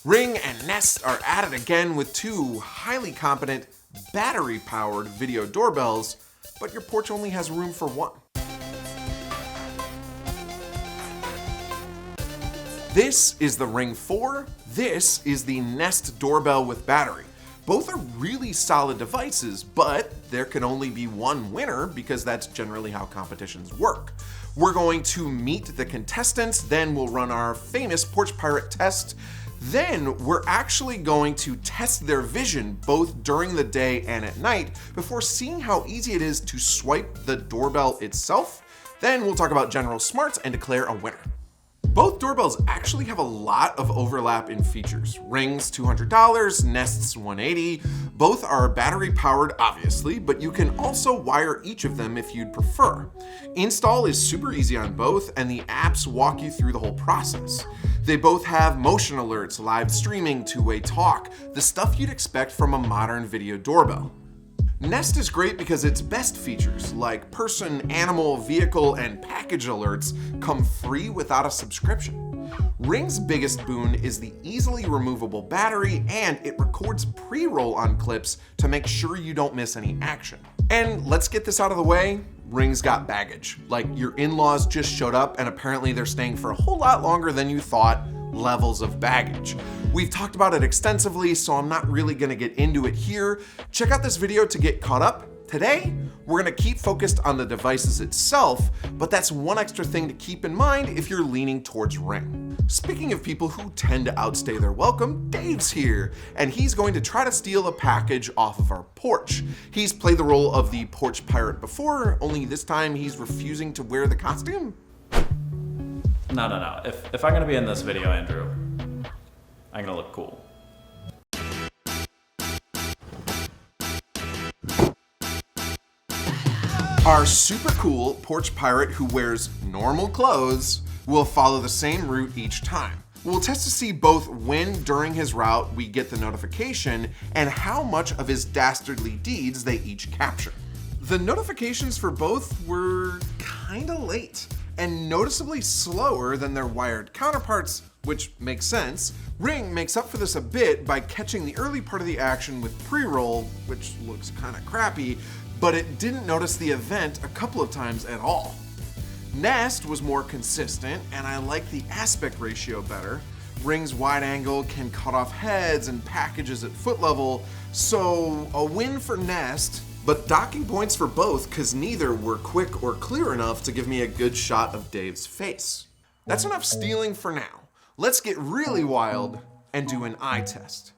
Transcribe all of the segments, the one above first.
Ring and Nest are at it again with two highly competent, battery-powered video doorbells, but your porch only has room for one. This is the Ring 4, this is the Nest Doorbell with battery. Both are really solid devices, but there can only be one winner because that's generally how competitions work. We're going to meet the contestants, then we'll run our famous Porch Pirate test. Then we're actually going to test their vision both during the day and at night before seeing how easy it is to swipe the doorbell itself. Then we'll talk about general smarts and declare a winner. Both doorbells actually have a lot of overlap in features. Ring's $200, Nest's $180. Both are battery powered, obviously, but you can also wire each of them if you'd prefer. Install is super easy on both, and the apps walk you through the whole process. They both have motion alerts, live streaming, two-way talk, the stuff you'd expect from a modern video doorbell. Nest is great because its best features, like person, animal, vehicle, and package alerts, come free without a subscription. Ring's biggest boon is the easily removable battery, and it records pre-roll on clips to make sure you don't miss any action. And let's get this out of the way, Ring's got baggage. Like your in-laws just showed up and apparently they're staying for a whole lot longer than you thought. Levels of baggage. We've talked about it extensively, so I'm not really gonna get into it here. Check out this video to get caught up. Today, we're gonna keep focused on the devices itself, but that's one extra thing to keep in mind if you're leaning towards Ring. Speaking of people who tend to outstay their welcome, Dave's here, and he's going to try to steal a package off of our porch. He's played the role of the Porch Pirate before, only this time he's refusing to wear the costume. No. If I'm gonna be in this video, Andrew, I'm gonna look cool. Our super cool Porch Pirate who wears normal clothes will follow the same route each time. We'll test to see both when during his route we get the notification and how much of his dastardly deeds they each capture. The notifications for both were kinda late and noticeably slower than their wired counterparts, which makes sense. Ring makes up for this a bit by catching the early part of the action with pre-roll, which looks kinda crappy, but it didn't notice the event a couple of times at all. Nest was more consistent, and I like the aspect ratio better. Ring's wide angle can cut off heads and packages at foot level, so a win for Nest, but docking points for both because neither were quick or clear enough to give me a good shot of Dave's face. That's enough stealing for now. Let's get really wild and do an eye test.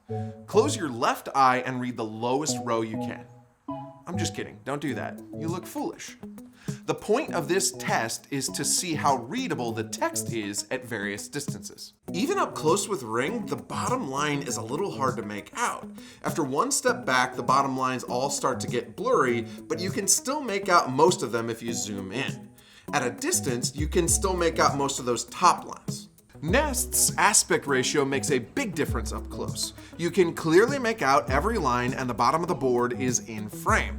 Close your left eye and read the lowest row you can. I'm just kidding, don't do that. You look foolish. The point of this test is to see how readable the text is at various distances. Even up close with Ring, the bottom line is a little hard to make out. After one step back, the bottom lines all start to get blurry, but you can still make out most of them if you zoom in. At a distance, you can still make out most of those top lines. Nest's aspect ratio makes a big difference up close. You can clearly make out every line and the bottom of the board is in frame.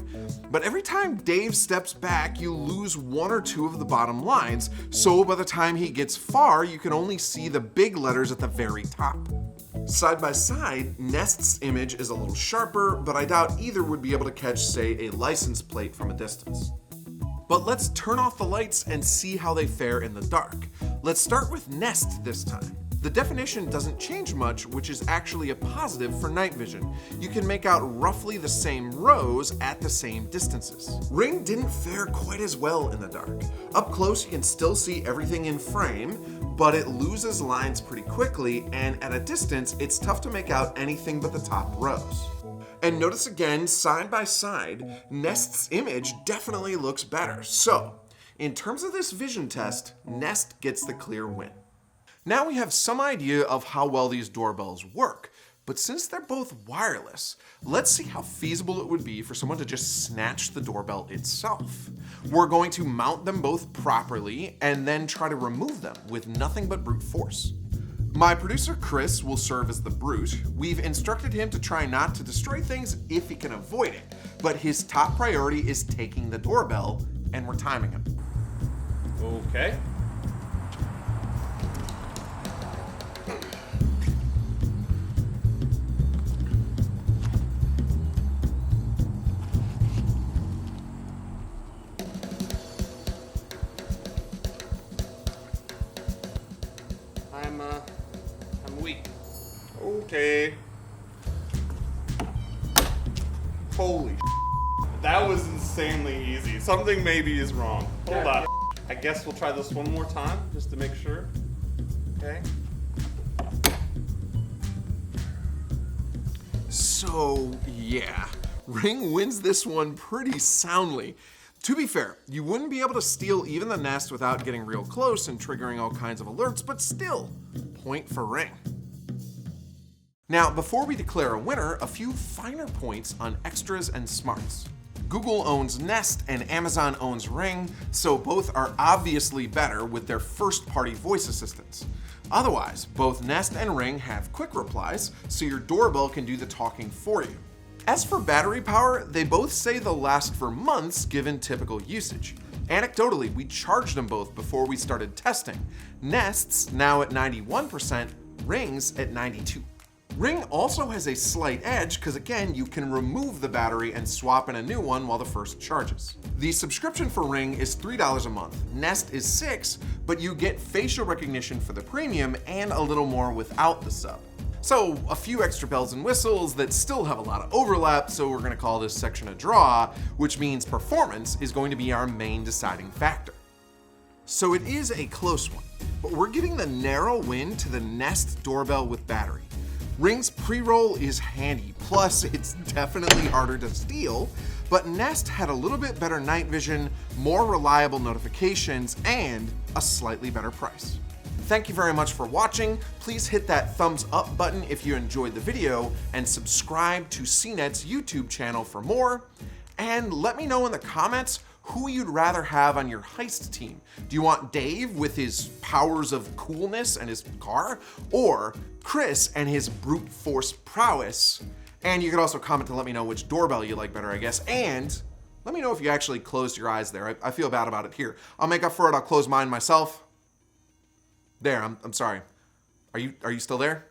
But every time Dave steps back, you lose one or two of the bottom lines, so by the time he gets far, you can only see the big letters at the very top. Side by side, Nest's image is a little sharper, but I doubt either would be able to catch, say, a license plate from a distance. But let's turn off the lights and see how they fare in the dark. Let's start with Nest this time. The definition doesn't change much, which is actually a positive for night vision. You can make out roughly the same rows at the same distances. Ring didn't fare quite as well in the dark. Up close, you can still see everything in frame, but it loses lines pretty quickly, and at a distance, it's tough to make out anything but the top rows. And notice again, side by side, Nest's image definitely looks better. So, in terms of this vision test, Nest gets the clear win. Now we have some idea of how well these doorbells work, but since they're both wireless, let's see how feasible it would be for someone to just snatch the doorbell itself. We're going to mount them both properly and then try to remove them with nothing but brute force. My producer Chris will serve as the brute. We've instructed him to try not to destroy things if he can avoid it, but his top priority is taking the doorbell, and we're timing him. I'm weak. Okay. Holy that was insanely easy. Something maybe is wrong. Hold on. I guess we'll try this one more time just to make sure. Okay. So, yeah, Ring wins this one pretty soundly. To be fair, you wouldn't be able to steal even the Nest without getting real close and triggering all kinds of alerts, but still, point for Ring. Now, before we declare a winner, a few finer points on extras and smarts. Google owns Nest and Amazon owns Ring, so both are obviously better with their first-party voice assistants. Otherwise, both Nest and Ring have quick replies, so your doorbell can do the talking for you. As for battery power, they both say they'll last for months given typical usage. Anecdotally, we charged them both before we started testing. Nest's now at 91%, Ring's at 92%. Ring also has a slight edge because, again, you can remove the battery and swap in a new one while the first charges. The subscription for Ring is $3 a month. Nest is $6, but you get facial recognition for the premium and a little more without the sub. So a few extra bells and whistles that still have a lot of overlap, so we're going to call this section a draw, which means performance is going to be our main deciding factor. So it is a close one, but we're giving the narrow win to the Nest Doorbell with battery. Ring's pre-roll is handy, plus it's definitely harder to steal, but Nest had a little bit better night vision, more reliable notifications, and a slightly better price. Thank you very much for watching. Please hit that thumbs up button if you enjoyed the video, and subscribe to CNET's YouTube channel for more. And let me know in the comments who you'd rather have on your heist team. Do you want Dave with his powers of coolness and his car, or Chris and his brute force prowess? And you could also comment to let me know which doorbell you like better, I guess, and let me know if you actually closed your eyes there. I feel bad about it here. I'll make up for it, I'll close mine myself. There, I'm sorry. Are you still there?